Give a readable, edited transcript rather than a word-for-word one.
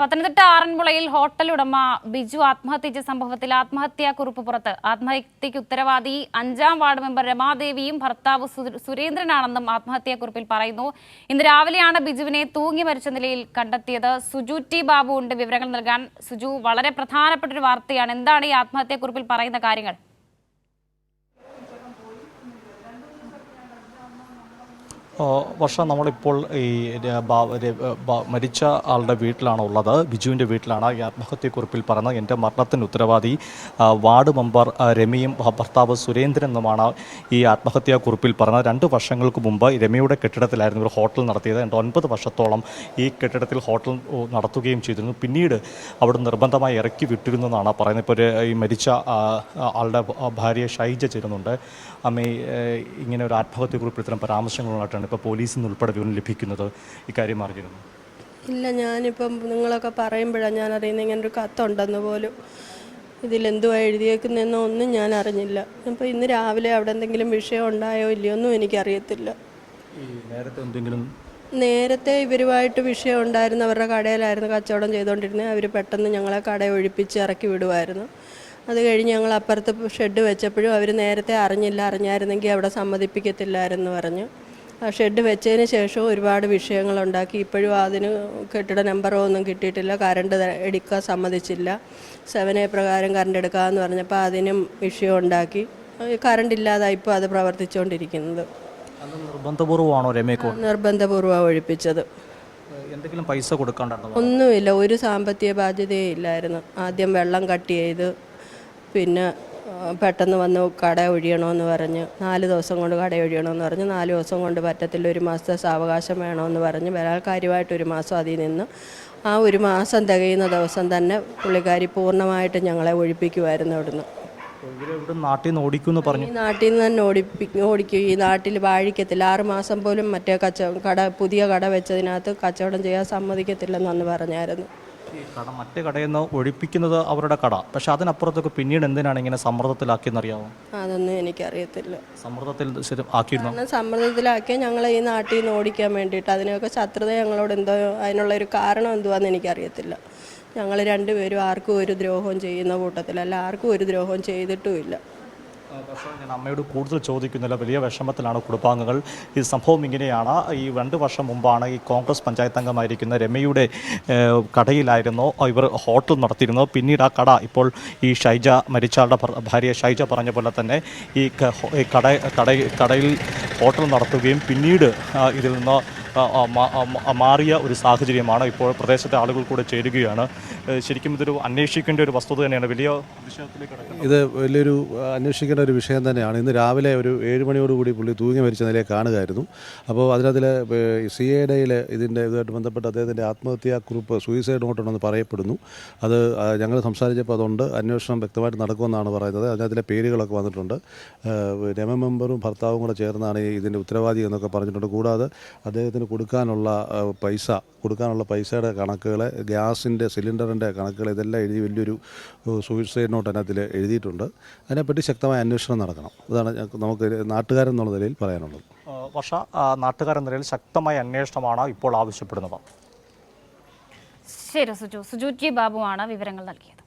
Pathanamthitta ആറന്മുളയിൽ hotel ഉടമ ബിജു ആത്മഹത്യ ചെയ്ത സംഭവത്തിൽ ആത്മഹത്യാക്കുറിപ്പ് പുറത്ത്. ആത്മഹത്യയ്ക്ക് ഉത്തരവാദി 5-ാം വാർഡ് മെമ്പർ രമാദേവിയും ഭർത്താവ് സുരേന്ദ്രനാണെന്നും ആത്മഹത്യാക്കുറിപ്പിൽ പറയുന്നു. ഇന്ന് രാവിലെയാണ് ബിജുവിനെ തൂങ്ങി മരിച്ച നിലയിൽ കണ്ടെത്തിയത്. സുജു ടി ബാബു ഉണ്ട് വിവരങ്ങൾ നൽകാൻ. സുജു, വളരെ പ്രധാനപ്പെട്ട ഒരു വാർത്തയാണ്. എന്താണ് ഈ ആത്മഹത്യാക്കുറിപ്പിൽ പറയുന്ന കാര്യങ്ങൾ? വർഷ, നമ്മളിപ്പോൾ ഈ മരിച്ച ആളുടെ വീട്ടിലാണ് ഉള്ളത്. ബിജുവിൻ്റെ വീട്ടിലാണ്. ഈ ആത്മഹത്യക്കുറിപ്പിൽ പറഞ്ഞത് എൻ്റെ മരണത്തിന് ഉത്തരവാദി വാർഡ് മെമ്പർ രമയും ഭർത്താവ് സുരേന്ദ്രനുമാണ് ഈ ആത്മഹത്യാക്കുറിപ്പിൽ പറഞ്ഞത്. 2 വർഷങ്ങൾക്ക് മുമ്പ് രമയുടെ കെട്ടിടത്തിലായിരുന്നു ഒരു ഹോട്ടൽ നടത്തിയത്. 9 വർഷത്തോളം ഈ കെട്ടിടത്തിൽ ഹോട്ടൽ നടത്തുകയും ചെയ്തിരുന്നു. പിന്നീട് അവിടെ നിർബന്ധമായി ഇറക്കി വിട്ടിരുന്നു എന്നാണ് പറയുന്നത്. ഇപ്പോൾ ഈ മരിച്ച ആളുടെ ഭാര്യ ഷൈജ ചേരുന്നുണ്ട്. അമ്മ, ഇങ്ങനെ ഒരു ആത്മഹത്യക്കുറിപ്പിൽ ഇത്തരം പരാമർശങ്ങളുമായിട്ടാണ് ഇപ്പോൾ പോലീസിൽ നിന്ന് ഉൾപ്പെടെ വിവരം ലഭിക്കുന്നത്. ഇക്കാര്യം അറിഞ്ഞിരുന്നു? ഇല്ല, ഞാനിപ്പം നിങ്ങളൊക്കെ പറയുമ്പോഴാണ് ഞാൻ അറിയുന്നത് ഇങ്ങനൊരു കത്തുണ്ടെന്ന് പോലും. ഇതിലെന്തുവാ എഴുതിയേക്കുന്നതെന്നോ ഒന്നും ഞാൻ അറിഞ്ഞില്ല. അപ്പോൾ ഇന്ന് രാവിലെ അവിടെ എന്തെങ്കിലും വിഷയം ഉണ്ടായോ ഇല്ലയോ ഒന്നും എനിക്കറിയത്തില്ല. നേരത്തെ ഇവരുമായിട്ട് വിഷയം ഉണ്ടായിരുന്നു. അവരുടെ കടയിലായിരുന്നു കച്ചവടം ചെയ്തുകൊണ്ടിരുന്നത്. അവർ പെട്ടെന്ന് ഞങ്ങളെ കട ഒഴിപ്പിച്ച് ഇറക്കി വിടുമായിരുന്നു. അത് കഴിഞ്ഞ് ഞങ്ങൾ അപ്പുറത്ത് ഷെഡ് വെച്ചപ്പോഴും അവർ നേരത്തെ അറിഞ്ഞായിരുന്നെങ്കിൽ അവിടെ സമ്മതിപ്പിക്കത്തില്ലായിരുന്നു പറഞ്ഞു. ആ ഷെഡ് വെച്ചതിന് ശേഷം ഒരുപാട് വിഷയങ്ങളുണ്ടാക്കി. ഇപ്പോഴും അതിന് കെട്ടിട നമ്പറോ ഒന്നും കിട്ടിയിട്ടില്ല. കറണ്ട് എടുക്കാൻ സമ്മതിച്ചില്ല. 7A പ്രകാരം കറണ്ട് എടുക്കാമെന്ന് പറഞ്ഞപ്പോൾ അതിനും വിഷയം ഉണ്ടാക്കി. കറണ്ട് ഇല്ലാതായി ഇപ്പോൾ അത് പ്രവർത്തിച്ചുകൊണ്ടിരിക്കുന്നത്. നിർബന്ധപൂർവ്വമാണോ രമേക്കോ? നിർബന്ധപൂർവ്വം ഒഴിപ്പിച്ചത്. എന്തെങ്കിലും പൈസ കൊടുക്കാണ്ടായിരുന്നോ? ഒന്നുമില്ല, ഒരു സാമ്പത്തിക ബാധ്യതയേ ഇല്ലായിരുന്നു. ആദ്യം വെള്ളം കട്ട് ചെയ്ത്, പിന്നെ പെട്ടെന്ന് വന്ന് കട ഒഴിയണമെന്ന് പറഞ്ഞ് 4 ദിവസം കൊണ്ട് കട ഒഴിയണമെന്ന് പറഞ്ഞ് 4 ദിവസം കൊണ്ട് പറ്റത്തില്ല, 1 മാസത്തെ സാവകാശം വേണമെന്ന് പറഞ്ഞ് വരാൻ കാര്യമായിട്ട് 1 മാസം അതിൽ നിന്ന് ആ 1 മാസം തികയുന്ന ദിവസം തന്നെ പുള്ളിക്കാരി പൂർണ്ണമായിട്ട് ഞങ്ങളെ ഒഴിപ്പിക്കുമായിരുന്നു അവിടുന്ന്. നാട്ടിൽ നിന്ന് ഓടിക്കുമെന്ന് പറഞ്ഞു. ഈ നാട്ടിൽ നിന്ന് തന്നെ ഓടിക്കും. ഈ നാട്ടിൽ വാഴിക്കത്തില്ല. 6 മാസം പോലും മറ്റേ പുതിയ കട വെച്ചതിനകത്ത് കച്ചവടം ചെയ്യാൻ സമ്മതിക്കത്തില്ലെന്ന് അന്ന് പറഞ്ഞായിരുന്നു. ഈ കട മറ്റേ കടയിൽ നിന്ന് ഒഴിപ്പിക്കുന്നത് അവരുടെ കട, പക്ഷെ അതിനപ്പുറത്തൊക്കെ പിന്നീട് എന്തിനാണ് ഇങ്ങനെ സമ്മർദ്ദത്തിലാക്കിയെന്നറിയാമോ? അതൊന്നും എനിക്കറിയത്തില്ല. സമ്മർദ്ദത്തിൽ ആക്കിയിരുന്നു? കാരണം സമ്മർദ്ദത്തിലാക്കിയ ഞങ്ങളെ ഈ നാട്ടിൽ നിന്ന് ഓടിക്കാൻ വേണ്ടിയിട്ട്. അതിനൊക്കെ ശത്രുത ഞങ്ങളോട് എന്തോ, അതിനുള്ളൊരു കാരണം എന്തുവാന്ന് എനിക്കറിയത്തില്ല. ഞങ്ങൾ 2 പേരും ആർക്കും ഒരു ദ്രോഹവും ചെയ്യുന്ന കൂട്ടത്തിലല്ല, ആർക്കും ഒരു ദ്രോഹവും ചെയ്തിട്ടുമില്ല. പക്ഷേ ഞാൻ അമ്മയോട് കൂടുതൽ ചോദിക്കുന്നില്ല. വലിയ വിഷമത്തിലാണ് കുടുംബാംഗങ്ങൾ. ഈ സംഭവം ഇങ്ങനെയാണ്. ഈ 2 വർഷം മുമ്പാണ് ഈ കോൺഗ്രസ് പഞ്ചായത്ത് അംഗമായിരിക്കുന്ന രമയുടെ കടയിലായിരുന്നു ഇവർ ഹോട്ടൽ നടത്തിയിരുന്നത്. പിന്നീട് ആ കട ഇപ്പോൾ ഈ ഷൈജ, മരിച്ചയാളുടെ ഭാര്യ ഷൈജ പറഞ്ഞ പോലെ തന്നെ ഈ കടയിൽ ഹോട്ടൽ നടത്തുകയും പിന്നീട് ഇതിൽ നിന്ന് മാറിയ ഒരു സാഹചര്യമാണ്. ഇപ്പോൾ പ്രദേശത്തെ ആളുകൾ കൂടെ ചേരുകയാണ്. ശരിക്കും ഇതൊരു അന്വേഷിക്കേണ്ട ഒരു വസ്തുത തന്നെയാണ്. വലിയ ഇത് വലിയൊരു അന്വേഷിക്കേണ്ട ഒരു വിഷയം തന്നെയാണ്. ഇന്ന് രാവിലെ ഒരു 7 മണിയോടുകൂടി പുള്ളി തൂങ്ങി മരിച്ച നിലയെ കാണുകയായിരുന്നു. അപ്പോൾ അതിനകത്തിൽ CIDയിൽ ഇതുമായിട്ട് ബന്ധപ്പെട്ട് അദ്ദേഹത്തിൻ്റെ ആത്മഹത്യാക്കുറിപ്പ്, സൂയിസൈഡ് നോട്ടുണ്ടെന്ന് പറയപ്പെടുന്നു. അത് ഞങ്ങൾ സംസാരിച്ചപ്പോൾ അതുകൊണ്ട് അന്വേഷണം വ്യക്തമായിട്ട് നടക്കുമെന്നാണ് പറയുന്നത്. അതിനകത്തിലെ പേരുകളൊക്കെ വന്നിട്ടുണ്ട്. രമ മെമ്പറും ഭർത്താവും കൂടെ ചേർന്നാണ് ഇതിൻ്റെ ഉത്തരവാദി എന്നൊക്കെ പറഞ്ഞിട്ടുണ്ട്. കൂടാതെ അദ്ദേഹത്തിന് കൊടുക്കാനുള്ള പൈസയുടെ കണക്കുകൾ, ഗ്യാസിൻ്റെ സിലിണ്ടറിൻ്റെ കണക്കുകൾ, ഇതെല്ലാം എഴുതി വലിയൊരു സൂയിസൈഡ് നോട്ട് അതിനകത്തിൽ എഴുതിയിട്ടുണ്ട്. അതിനെപ്പറ്റി ശക്തമായ അന്വേഷണം നടക്കണം. അതാണ് നമുക്ക് നാട്ടുകാരൻ എന്നുള്ള നിലയിൽ പറയാനുള്ളത്. വർഷ, നാട്ടുകാരെന്ന നിലയിൽ ശക്തമായ അന്വേഷണമാണ് ഇപ്പോൾ ആവശ്യപ്പെടുന്നത്. ശരി സുജു. സുജു ടി ബാബുവാണ് വിവരങ്ങൾ നൽകിയത്.